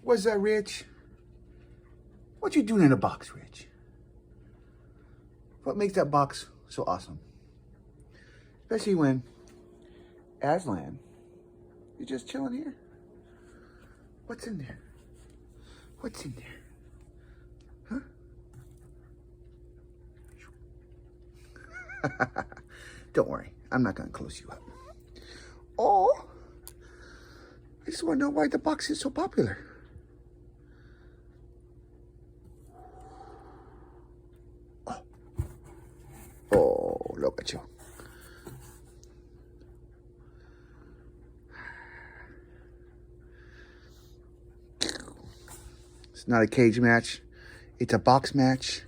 What's that, Rich? What you doing in the box, Rich? What makes that box so awesome? Especially when Aslan, you're just chilling here. What's in there? What's in there? Huh? Don't worry, I'm not gonna close you up. Oh, I just wanna know why the box is so popular. Oh, look at you. It's not a cage match. It's a box match.